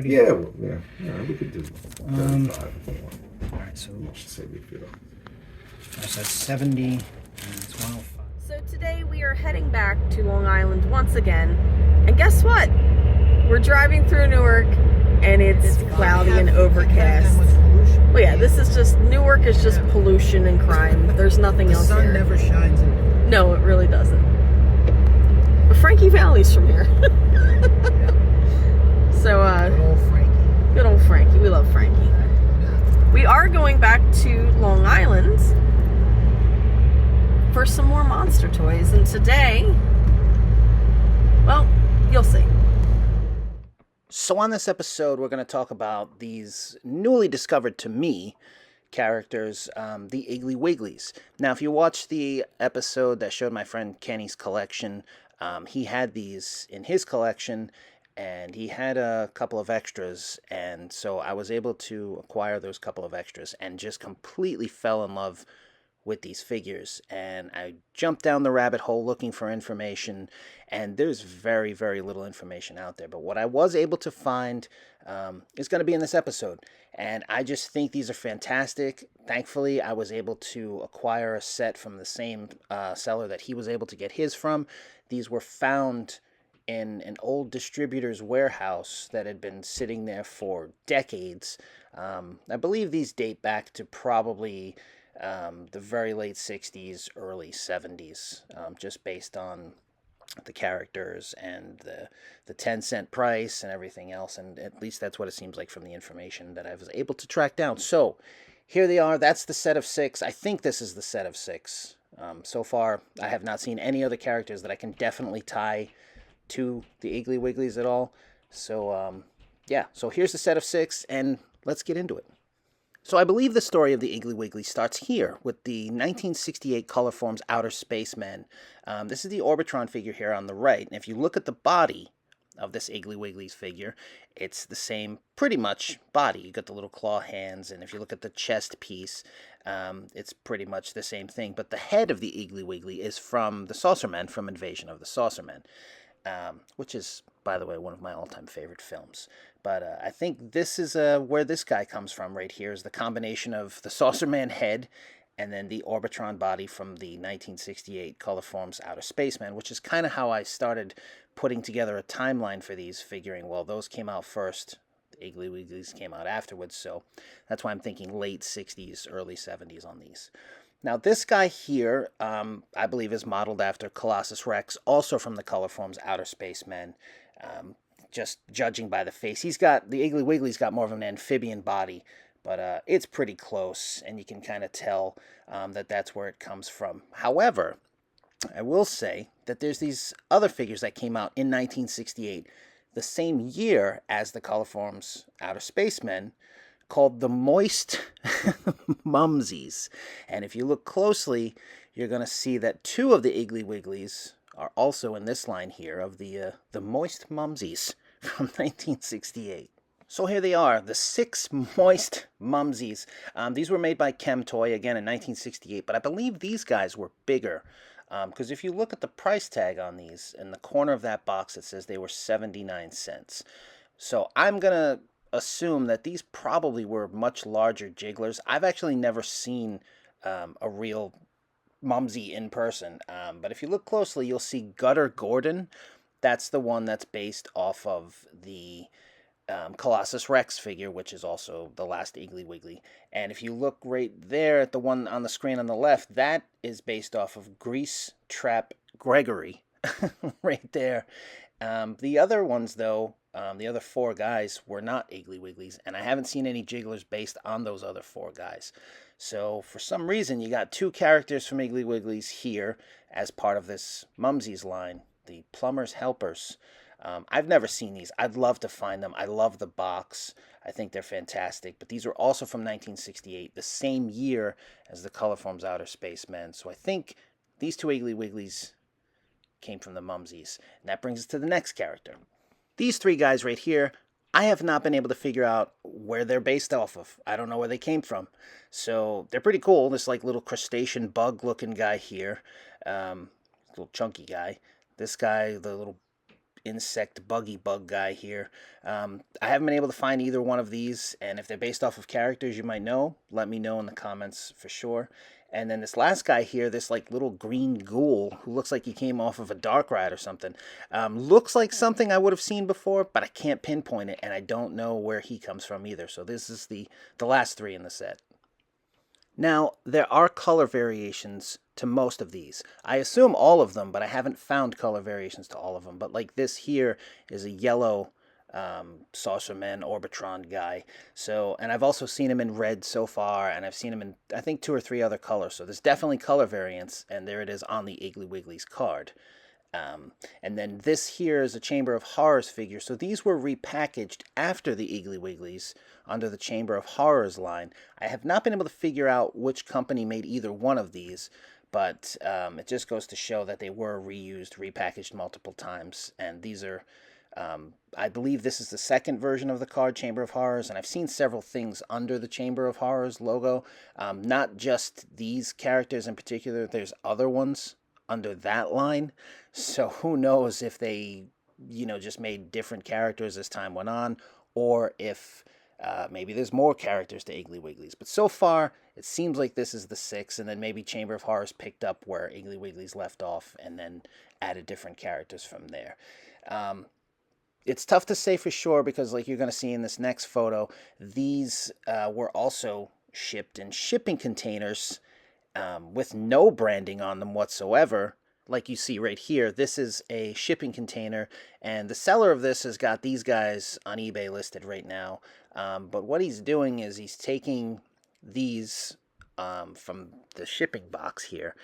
30? Yeah, well, yeah, we could do 35 if you want. All right, so Just to save you a few. that's 70, and it's 105. So today we are heading back to Long Island once again, and guess what? We're driving through Newark, and it's cloudy and overcast. Well, yeah, this is just, Newark is just pollution and crime. There's nothing else The sun here. never shines in Newark. No, it really doesn't. But Frankie Valley's from here. So, Good old Frankie. good old Frankie. We love Frankie. We are going back to Long Island for some more monster toys, and today, well, you'll see. So on this episode, we're going to talk about these newly discovered to me characters, the Iggly Wigglees. Now, if you watch the episode that showed my friend Kenny's collection, he had these in his collection, and he had a couple of extras, and so I was able to acquire those couple of extras and just completely fell in love with these figures. And I jumped down the rabbit hole looking for information, and there's very, very little information out there. But what I was able to find is going to be in this episode, and I just think these are fantastic. Thankfully, I was able to acquire a set from the same seller that he was able to get his from. These were found in an old distributor's warehouse that had been sitting there for decades. I believe these date back to probably the very late 60s, early 70s, just based on the characters and the 10-cent price and everything else, and at least that's what it seems like from the information that I was able to track down. So here they are. That's the set of 6. I think this is the set of 6. So far, I have not seen any other characters that I can definitely tie to the Iggly Wigglees at all. So yeah, so here's the set of 6, and let's get into it. So I believe the story of the Iggly Wiggly starts here with the 1968 Colorforms Outer Spacemen. This is the Orbitron figure here on the right, and if you look at the body of this Iggly Wiggly's figure, it's the same pretty much body. You got the little claw hands, and if you look at the chest piece, it's pretty much the same thing. But the head of the Iggly Wiggly is from the Saucermen, from Invasion of the Saucermen, which is, by the way, one of my all-time favorite films. But I think this is where this guy comes from right here, is the combination of the Saucerman head and then the Orbitron body from the 1968 Colorforms Outer Spaceman, which is kind of how I started putting together a timeline for these, figuring, well, those came out first, the Iggly Wigglies came out afterwards, so that's why I'm thinking late 60s, early 70s on these. Now, this guy here, I believe, is modeled after Colossus Rex, also from the Colorforms Outer Spacemen. Just judging by the face, the Iggly Wiggly's got more of an amphibian body, but it's pretty close, and you can kind of tell that that's where it comes from. However, I will say that there's these other figures that came out in 1968, the same year as the Colorforms Outer Spacemen, called the Moist Mumsies. And if you look closely, you're going to see that 2 of the Iggly Wigglies are also in this line here of the Moist Mumsies from 1968. So here they are, the 6 Moist Mumsies. These were made by Chem Toy, again, in 1968, but I believe these guys were bigger. Because if you look at the price tag on these, in the corner of that box, it says they were 79 cents. So I'm going to assume that these probably were much larger Jigglers. I've actually never seen a real Mumsy in person, but if you look closely, you'll see Gutter Gordon. That's the one that's based off of the Colossus Rex figure, which is also the last Iggly Wiggly. And if you look right there at the one on the screen on the left, that is based off of Grease Trap Gregory, right there. The other ones, though, the other 4 guys were not Iggly Wigglies, and I haven't seen any Jigglers based on those other 4 guys. So for some reason, you got 2 characters from Iggly Wigglies here as part of this Mumsies line, the Plumber's Helpers. I've never seen these. I'd love to find them. I love the box. I think they're fantastic. But these are also from 1968, the same year as the Colorforms Outer Spacemen. So I think these 2 Iggly Wigglies came from the Mumsies. And that brings us to the next character. These 3 guys right here, I have not been able to figure out where they're based off of. I don't know where they came from. So they're pretty cool. This like little crustacean bug looking guy here. Little chunky guy. This guy, the little insect buggy bug guy here. I haven't been able to find either one of these, and if they're based off of characters you might know, let me know in the comments for sure. And then this last guy here, this like little green ghoul who looks like he came off of a dark ride or something. Looks like something I would have seen before, but I can't pinpoint it, and I don't know where he comes from either. So this is the last three in the set. Now, there are color variations to most of these. I assume all of them, but I haven't found color variations to all of them. But like this here is a yellow Saucerman Orbitron guy. So, and I've also seen him in red so far, and I've seen him in, I think, 2 or 3 other colors. So there's definitely color variants, and there it is on the Iggly Wigglees card. And then this here is a Chamber of Horrors figure. So these were repackaged after the Iggly Wigglees under the Chamber of Horrors line. I have not been able to figure out which company made either one of these, but it just goes to show that they were reused, repackaged multiple times. And these are, I believe this is the second version of the card, Chamber of Horrors, and I've seen several things under the Chamber of Horrors logo. Not just these characters in particular, there's other ones under that line. So who knows if they, just made different characters as time went on, or if maybe there's more characters to Iggly Wigglees. But so far, it seems like this is the 6, and then maybe Chamber of Horrors picked up where Iggly Wigglees left off and then added different characters from there. It's tough to say for sure because, like you're going to see in this next photo, these were also shipped in shipping containers with no branding on them whatsoever. Like you see right here, this is a shipping container, and the seller of this has got these guys on eBay listed right now. But what he's doing is he's taking these from the shipping box here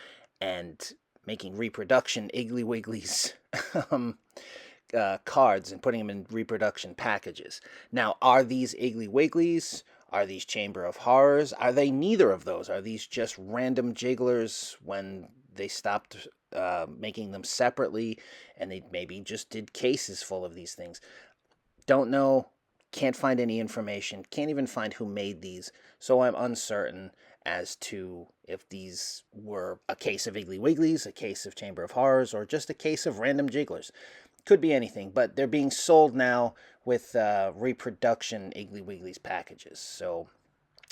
and making reproduction Iggly Wigglees cards and putting them in reproduction packages. Now, are these Iggly Wigglees? Are these Chamber of Horrors? Are they neither of those? Are these just random Jigglers when they stopped making them separately and they maybe just did cases full of these things? Don't know. Can't find any information. Can't even find who made these. So I'm uncertain as to if these were a case of Iggly Wigglees, a case of Chamber of Horrors, or just a case of random Jigglers. Could be anything, but they're being sold now with reproduction Iggly Wigglees packages. So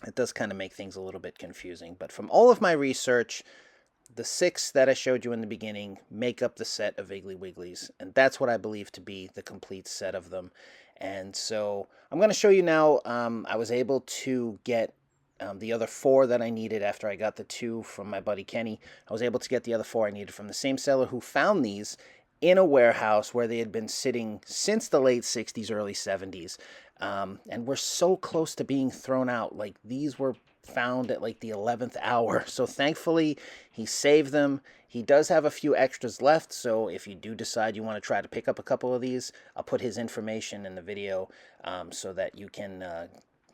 it does kind of make things a little bit confusing. But from all of my research, the 6 that I showed you in the beginning make up the set of Iggly Wigglees, and that's what I believe to be the complete set of them. And so I'm going to show you now. I was able to get the other 4 that I needed after I got the 2 from my buddy Kenny. I was able to get the other 4 I needed from the same seller who found these in a warehouse where they had been sitting since the late 60s, early 70s. And were so close to being thrown out. Like, these were found at like the 11th hour. So thankfully, he saved them. He does have a few extras left, so if you do decide you want to try to pick up a couple of these, I'll put his information in the video so that you can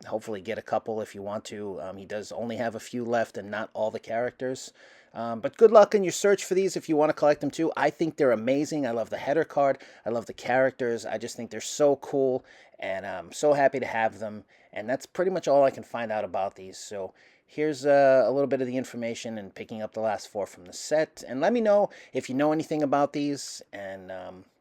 hopefully get a couple if you want to. He does only have a few left and not all the characters. But good luck in your search for these if you want to collect them too. I think they're amazing. I love the header card. I love the characters. I just think they're so cool, and I'm so happy to have them. And that's pretty much all I can find out about these. So here's a little bit of the information and picking up the last 4 from the set. And let me know if you know anything about these, and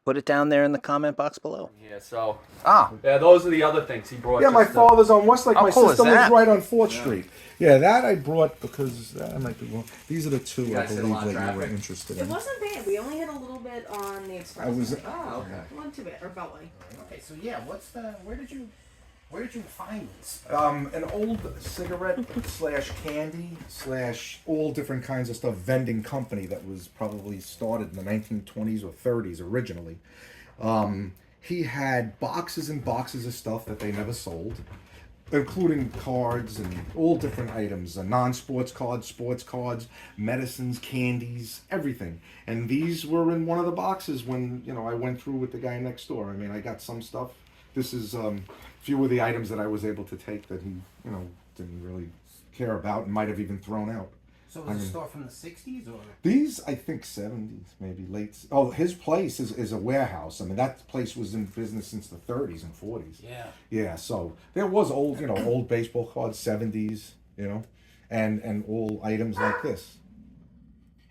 put it down there in the comment box below. Yeah, so Yeah, those are the other things he brought. my father's on Westlake. How My cool is sister lives that? right on 4th Street. Yeah, that I brought because I might be wrong. These are the 2 I guys hit a believe lot of that you were traffic? interested It in. wasn't bad. We only had a little bit on the express. I was. Oh, okay. One to it, or Beltway. Okay, so yeah, where did you find these? An old cigarette / candy / all different kinds of stuff vending company that was probably started in the 1920s or 30s originally. He had boxes and boxes of stuff that they never sold, including cards and all different items, non-sports cards, sports cards, medicines, candies, everything. And these were in one of the boxes when, I went through with the guy next door. I mean, I got some stuff. This is a few of the items that I was able to take that he, didn't really care about and might have even thrown out. So was it a store from the 60s or? These, I think, 70s, maybe late. Oh, his place is a warehouse. I mean, that place was in business since the 30s and 40s. Yeah. Yeah, so there was old, old baseball cards, 70s, and all items like this.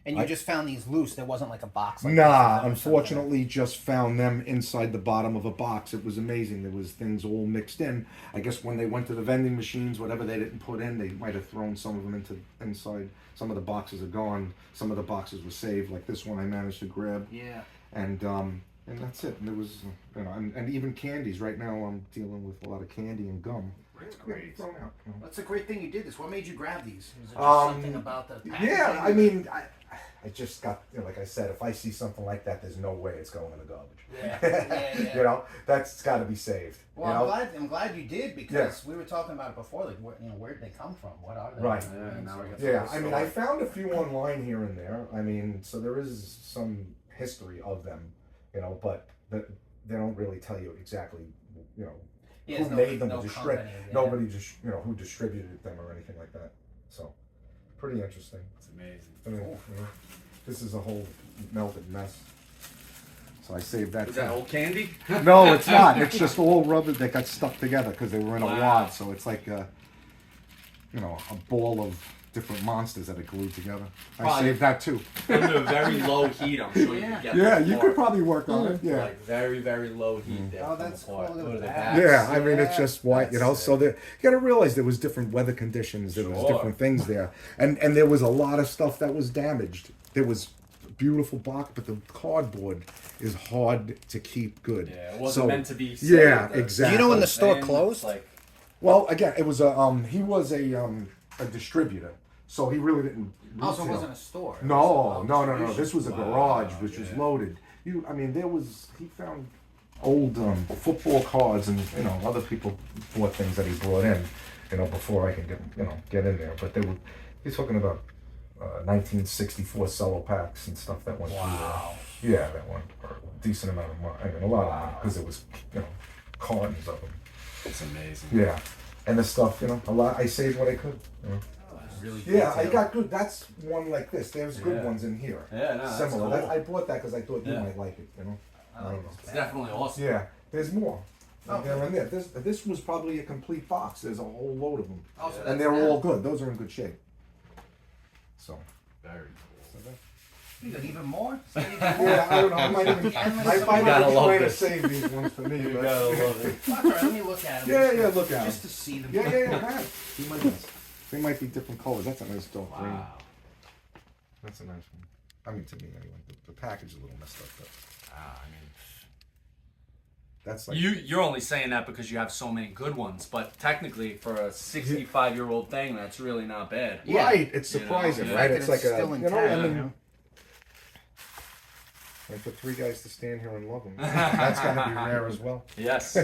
And you just found these loose. There wasn't like a box. Like Nah, this or something. unfortunately, just found them inside the bottom of a box. It was amazing. There was things all mixed in. I guess when they went to the vending machines, whatever they didn't put in, they might have thrown some of them inside. Some of the boxes are gone. Some of the boxes were saved. Like this one, I managed to grab. Yeah. And that's it. And there was, and even candies. Right now, I'm dealing with a lot of candy and gum. That's great. Thrown out, That's a great thing you did this. What made you grab these? Was it just something about the packaging? Yeah, I mean, I just got, like I said, if I see something like that, there's no way it's going in the garbage. Yeah. You know, that's got to be saved. Well, you know? I'm glad you did because we were talking about it before. Like, where did they come from? What are they? Right. Yeah. I mean, I found a few online here and there. I mean, so there is some history of them, you know, but they don't really tell you exactly, you know, who made them, nobody just, you know, who distributed them or anything like that. So, pretty interesting. It's amazing. I mean, you know, this is a whole melted mess. So I saved that. Is that old candy? No, it's not. It's just all rubber that got stuck together because they were in a wad. So it's like a, you know, a ball of different monsters that are glued together. I saved that too. Under very low heat, I'm sure you could get Yeah, them you apart. could probably work on it. Yeah. Like very, very low heat. Oh, that's cool. Look at that. Yeah, I mean, it's just white, you know. So you got to realize there was different weather conditions. There was different things there, and there was a lot of stuff that was damaged. There was beautiful box, but the cardboard is hard to keep good. Yeah, it wasn't meant to be. Yeah, exactly. Do you know when the store closed? Like, Well, again, it was he was a distributor, so he really didn't. Also, it wasn't a store. No. This was a garage, which was loaded. He found old football cards and, you know, other people bought things that he brought in, you know, before I can get in there. But he's talking about 1964 cello packs and stuff that went through. Yeah, that went for a decent amount of money. I mean, a lot of money because it was, you know, cartons of them. it's amazing. Yeah, and the stuff, you know, a lot. I saved what I could. You know? Really Yeah, I got good. That's one like this. There's good ones in here. Yeah, no, that's Similar. cool. I bought that because I thought you Yeah. might like it. You know. I don't know. It's definitely awesome. Yeah, there's more. They're in there. This was probably a complete box. There's a whole load of them, and they're all good. Those are in good shape. So. Very cool. You got even more? Yeah, I don't know. I might gotta be love trying to this. save these ones for me. You But gotta love it. All right, let me look at them. yeah, look at Just them. to see them. Yeah. See my nice. They might be different colors. That's a nice dark green. Wow. That's a nice one. I mean, to me anyway. The package is a little messed up, but I mean, that's like you're only saying that because you have so many good ones, but technically for a 65-year-old thing, that's really not bad. Yeah. Right. It's surprising, You know, right? that It's it's like still a intact, I you mean, know? and for three guys to stand here and love them, that's gotta be rare as well. Yes.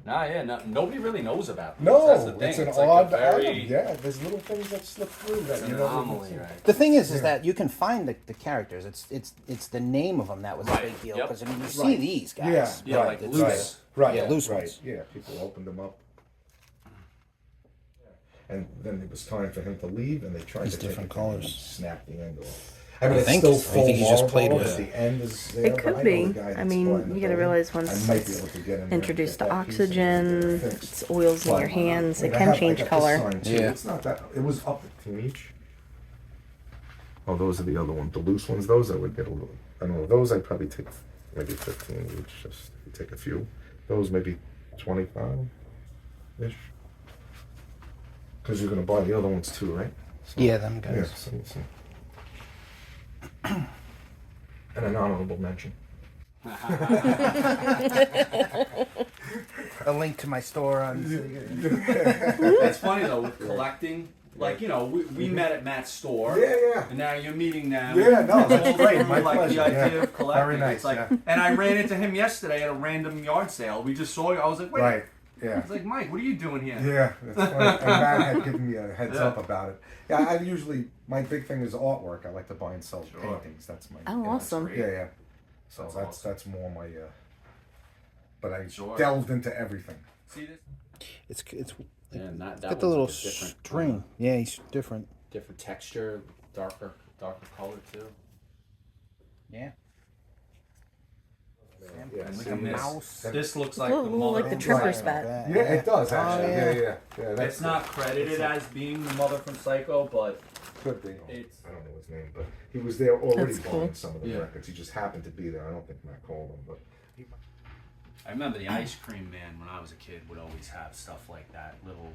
Nobody really knows about them. No, That's the thing. it's an like a odd very, item. Yeah, there's little things that slip through that It's an you don't anomaly, even see. right? The thing is that you can find the characters. It's the name of them that was a big deal. Yep. Because I mean, you see Right. these guys. Yeah, right, like it's loose. Right, Yeah, loose right. ones. Yeah, people opened them up. And then it was time for him to leave, and they tried These to take different it down and colors. snap the end off. I mean, I it's think- still I full think he just played marble, with but it. the end is there. It but could I know be. the guy I that's mean, buying the you gotta building. realize once I might be it's able to get in there and introduced get to that piece and get oxygen, it fixed. it's oils in But, your hands, wait, it I can have- I change got this color. sign, too. Yeah. It's not that. It was up to each. Oh, those are the other ones. The loose ones. Those I would get a little. I don't know. Those I'd probably take maybe 15 each. Just take a few. Those maybe 25 ish. Because you're gonna buy the other ones too, right? So, Yeah, them yeah. guys. So. And an honorable mention. A link to my store on. It's funny though with collecting. Like, you know, we met at Matt's store. Yeah. And now you're meeting them. Yeah, no, that's All great. through, My like pleasure. the idea Yeah. of collecting. Very nice, It's like, yeah. and I ran into him yesterday at a random yard sale. We just saw you. I was like, wait. Right. I Yeah. was like, Mike, what are you doing here? Yeah, that's funny. And Matt had given me a heads Yeah. up about it. Yeah, I usually, my big thing is artwork. I like to buy and sell paintings. That's my. Oh, awesome. Yeah. So That's that's more my. But I Sure. delved into everything. See this? It's Yeah, that got the little one's a different, string. Yeah, he's different. different texture, darker color too. Yeah. Yeah, And look see, at this. mouse. This looks It's like a the little mother. like the from Tripper's Psycho. bat. Yeah, it does Oh, actually. yeah. Yeah. That's It's not credited as being the mother from Psycho, but Could be. It's- I don't know his name, but he was there already That's buying cool. some of the Yeah. records. He just happened to be there. I don't think Matt called him, but I remember the ice cream man when I was a kid would always have stuff like that, little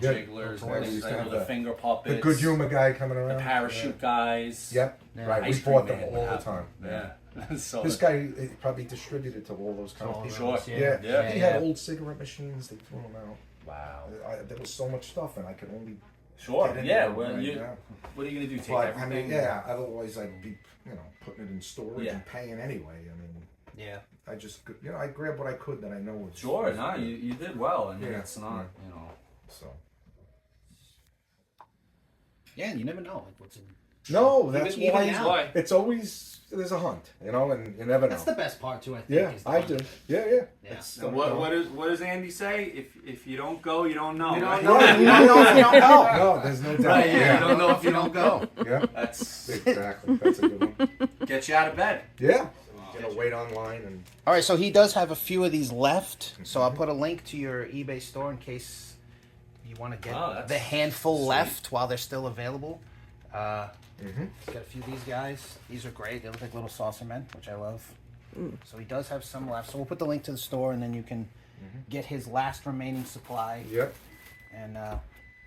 yeah, jigglers, of course. and We things used to like have the finger the puppets, good humor guy coming the around. parachute guys. Yep. Yeah. Right. We Ice cream bought them man would all the have time. them. Yeah. So This guy probably distributed to all those kind of people. Sure. Yeah. Yeah. He had old cigarette machines. They threw them out. Wow. There was so much stuff, and I could only Sure. get in Yeah. there Well, right you, now. what are you gonna do? Take But I everything? mean, yeah. Otherwise, I'd be, putting it in storage Yeah. and paying anyway. I mean, Yeah. I just, I grabbed what I could that I know was. Sure. was No, good. you did well. I mean, Yeah. it's not. So. Yeah, you never know what's in. No, that's Even why. now. It's always there's a hunt, and you never know. That's the best part too. I think. Yeah, is the I hunting. do. Yeah. Yeah. It's, And what does Andy say? If you don't go, you don't know. You right? don't know. You don't know if you don't go. No, there's no doubt. Right, Yeah. you don't know if you don't go. Yeah, That's exactly. That's a good one. get you out of bed. Yeah. You gotta wait online and. All right, so he does have a few of these left. So I'll put a link to your eBay store in case you want to get Oh, that's the handful sweet. left while they're still available. Mhm. He's got a few of these guys. These are great. They look like little saucer men, which I love. So he does have some left. So we'll put the link to the store, and then you can get his last remaining supply Yep. and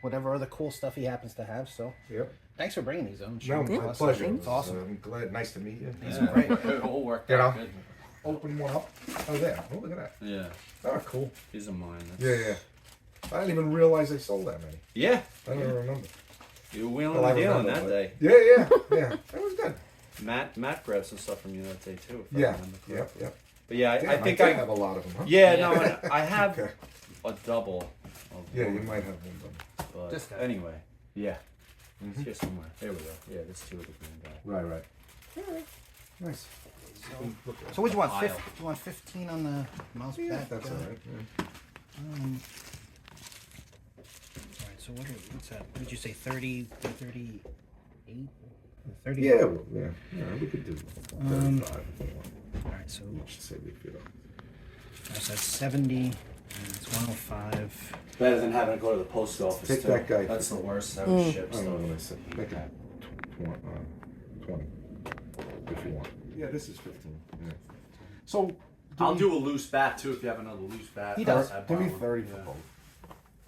whatever other cool stuff he happens to have. So Yep. thanks for bringing these. I'm No, sure my pleasure. It's awesome. I'm glad. Nice to meet you. These are great. It all worked You out know? good. Open one up. Oh, there. Oh, look at that. Yeah. Oh, cool. These are mine. Yeah. I didn't even realize they sold that many. Yeah. I don't remember. You were wheeling Well, I and dealing remember, that but- day. Yeah. That was good. Matt grabbed some stuff from you that day too. If I Yeah. remember correctly. Yep. But yeah, Yeah, I think did I have a lot of them, huh? Yeah, no, I have Okay. a double. Of Yeah, you one, might have one. But This guy. anyway, yeah. Mhm. It's here somewhere. There we go. Yeah, this two of the green guy. Right. Nice. So what do you want? Pile. 50, do you want 15 on the mouse Yeah, back? that's all right. Yeah. All right, so what's that? What did you say? 38? 30? Yeah, well, yeah. We could do 35 if we want. All right, so We should say we feel. that's 70. And it's 105. Better than having to go to the post office. Take too. that guy. That's the worst. That Mm. was ship I don't know stuff. what I said. Make it 20 if you want. Yeah, this is 15. Yeah. So I'll do a loose bat too if you have another loose bat. He does. I Give me borrow one. 30 for Yeah. both.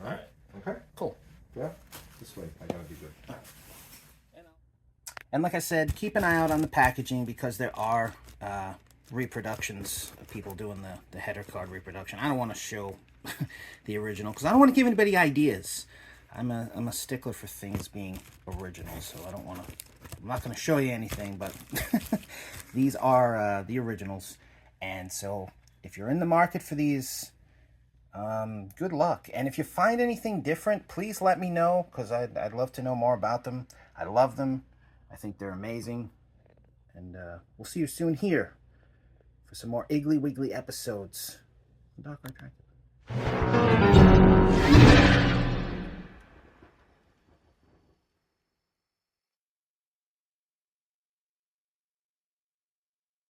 All right. Okay. Cool. Yeah. This way. I gotta be good. And like I said, keep an eye out on the packaging because there are reproductions of people doing the header card reproduction. I don't want to show the original because I don't want to give anybody ideas. I'm a stickler for things being original, so I don't want to. I'm not going to show you anything, but these are the originals. And so if you're in the market for these, good luck. And if you find anything different, please let me know because I'd love to know more about them. I love them. I think they're amazing. And we'll see you soon here for some more Iggly Wiggly episodes. Doc Repackaging.